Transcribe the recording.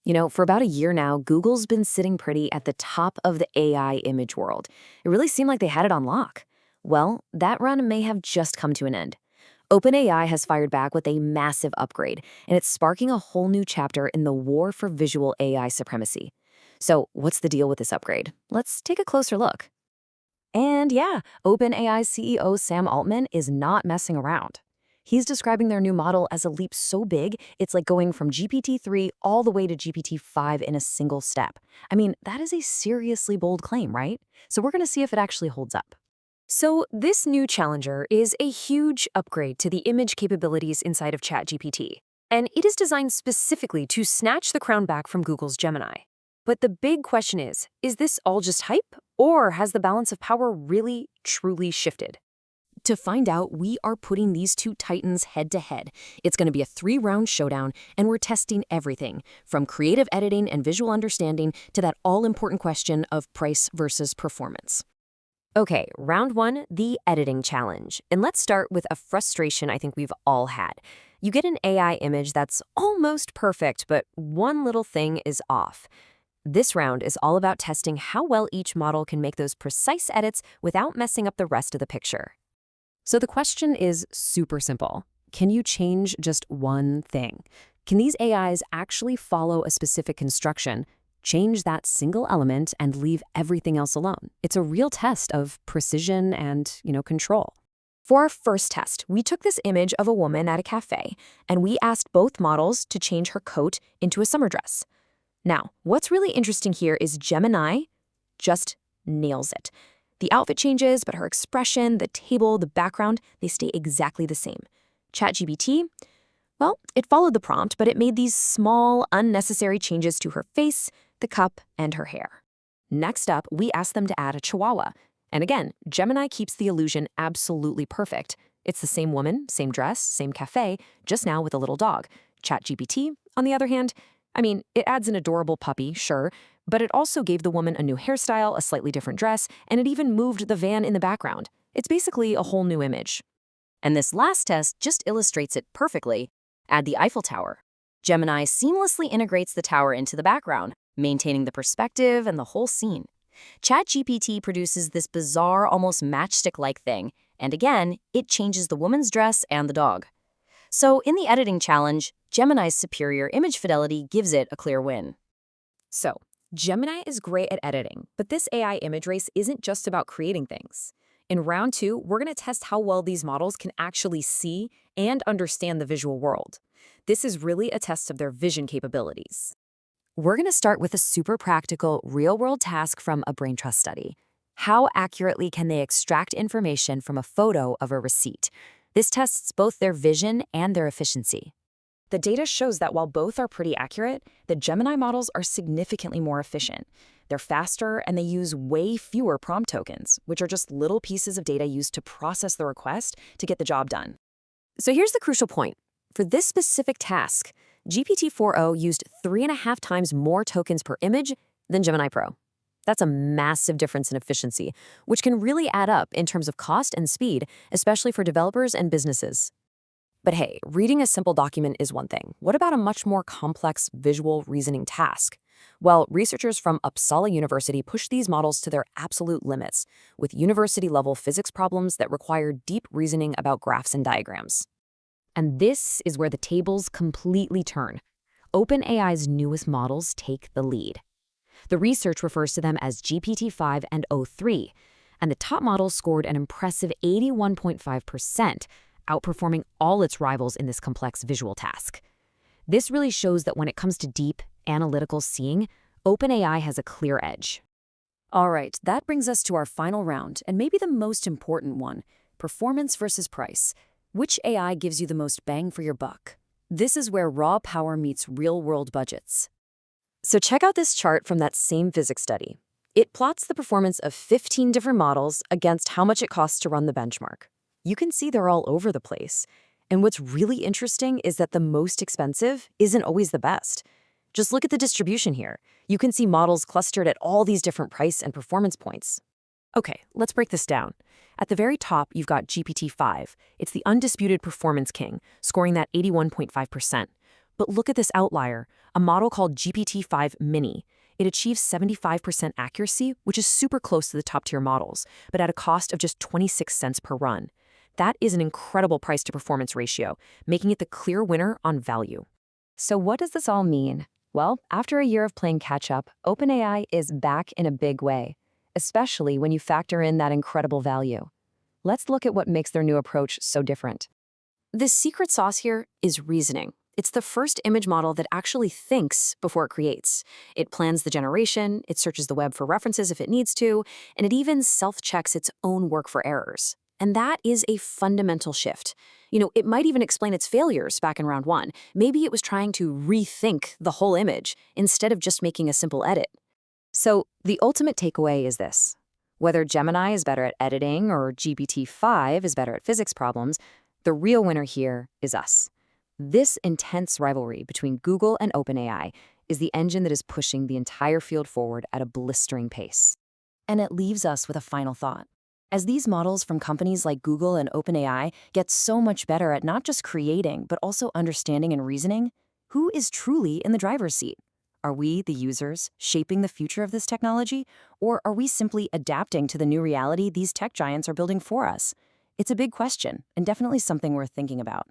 For about a year now, Google's been sitting pretty at the top of the AI image world. It really seemed like they had it on lock. Well, that run may have just come to an end. OpenAI has fired back with a massive upgrade, and it's sparking a whole new chapter in the war for visual AI supremacy. So, what's the deal with this upgrade? Let's take a closer look. And yeah, OpenAI's CEO Sam Altman is not messing around. He's describing their new model as a leap so big, it's like going from GPT-3 all the way to GPT-5 in a single step. I mean, that is a seriously bold claim, right? So we're going to see if it actually holds up. So this new challenger is a huge upgrade to the image capabilities inside of ChatGPT, and it is designed specifically to snatch the crown back from Google's Gemini. But the big question is this all just hype, or has the balance of power really, truly shifted? To find out, we are putting these two titans head-to-head. It's going to be a 3-round showdown, and we're testing everything, from creative editing and visual understanding to that all-important question of price versus performance. Okay, round 1, the editing challenge. And let's start with a frustration I think we've all had. You get an AI image that's almost perfect, but one little thing is off. This round is all about testing how well each model can make those precise edits without messing up the rest of the picture. So the question is super simple. Can you change just one thing? Can these AIs actually follow a specific construction, change that single element, and leave everything else alone? It's a real test of precision and, control. For our first test, we took this image of a woman at a cafe, and we asked both models to change her coat into a summer dress. Now, what's really interesting here is Gemini just nails it. The outfit changes, but her expression, the table, the background, they stay exactly the same. ChatGPT, well, it followed the prompt, but it made these small, unnecessary changes to her face, the cup, and her hair. Next up, we asked them to add a chihuahua. And again, Gemini keeps the illusion absolutely perfect. It's the same woman, same dress, same cafe, just now with a little dog. ChatGPT, on the other hand, it adds an adorable puppy, sure, but it also gave the woman a new hairstyle, a slightly different dress, and it even moved the van in the background. It's basically a whole new image. And this last test just illustrates it perfectly. Add the Eiffel Tower. Gemini seamlessly integrates the tower into the background, maintaining the perspective and the whole scene. ChatGPT produces this bizarre, almost matchstick-like thing, and again, it changes the woman's dress and the dog. So in the editing challenge, Gemini's superior image fidelity gives it a clear win. So, Gemini is great at editing, but this AI image race isn't just about creating things. In round 2, we're going to test how well these models can actually see and understand the visual world. This is really a test of their vision capabilities. We're going to start with a super practical, real-world task from a brain trust study. How accurately can they extract information from a photo of a receipt? This tests both their vision and their efficiency. The data shows that while both are pretty accurate, the Gemini models are significantly more efficient. They're faster and they use way fewer prompt tokens, which are just little pieces of data used to process the request to get the job done. So here's the crucial point. For this specific task, GPT-4o used 3.5 times more tokens per image than Gemini Pro. That's a massive difference in efficiency, which can really add up in terms of cost and speed, especially for developers and businesses. But hey, reading a simple document is one thing. What about a much more complex visual reasoning task? Well, researchers from Uppsala University pushed these models to their absolute limits, with university-level physics problems that require deep reasoning about graphs and diagrams. And this is where the tables completely turn. OpenAI's newest models take the lead. The research refers to them as GPT-5 and o3, and the top model scored an impressive 81.5%, outperforming all its rivals in this complex visual task. This really shows that when it comes to deep, analytical seeing, OpenAI has a clear edge. All right, that brings us to our final round, and maybe the most important one, performance versus price. Which AI gives you the most bang for your buck? This is where raw power meets real-world budgets. So check out this chart from that same physics study. It plots the performance of 15 different models against how much it costs to run the benchmark. You can see they're all over the place. And what's really interesting is that the most expensive isn't always the best. Just look at the distribution here. You can see models clustered at all these different price and performance points. Okay, let's break this down. At the very top, you've got GPT-5. It's the undisputed performance king, scoring that 81.5%. But look at this outlier, a model called GPT-5 Mini. It achieves 75% accuracy, which is super close to the top-tier models, but at a cost of just 26 cents per run. That is an incredible price-to-performance ratio, making it the clear winner on value. So what does this all mean? Well, after a year of playing catch-up, OpenAI is back in a big way, especially when you factor in that incredible value. Let's look at what makes their new approach so different. The secret sauce here is reasoning. It's the first image model that actually thinks before it creates. It plans the generation, it searches the web for references if it needs to, and it even self-checks its own work for errors. And that is a fundamental shift. It might even explain its failures back in round one. Maybe it was trying to rethink the whole image instead of just making a simple edit. So the ultimate takeaway is this. Whether Gemini is better at editing or GPT-5 is better at physics problems, the real winner here is us. This intense rivalry between Google and OpenAI is the engine that is pushing the entire field forward at a blistering pace. And it leaves us with a final thought. As these models from companies like Google and OpenAI get so much better at not just creating, but also understanding and reasoning, who is truly in the driver's seat? Are we, the users, shaping the future of this technology? Or are we simply adapting to the new reality these tech giants are building for us? It's a big question, and definitely something worth thinking about.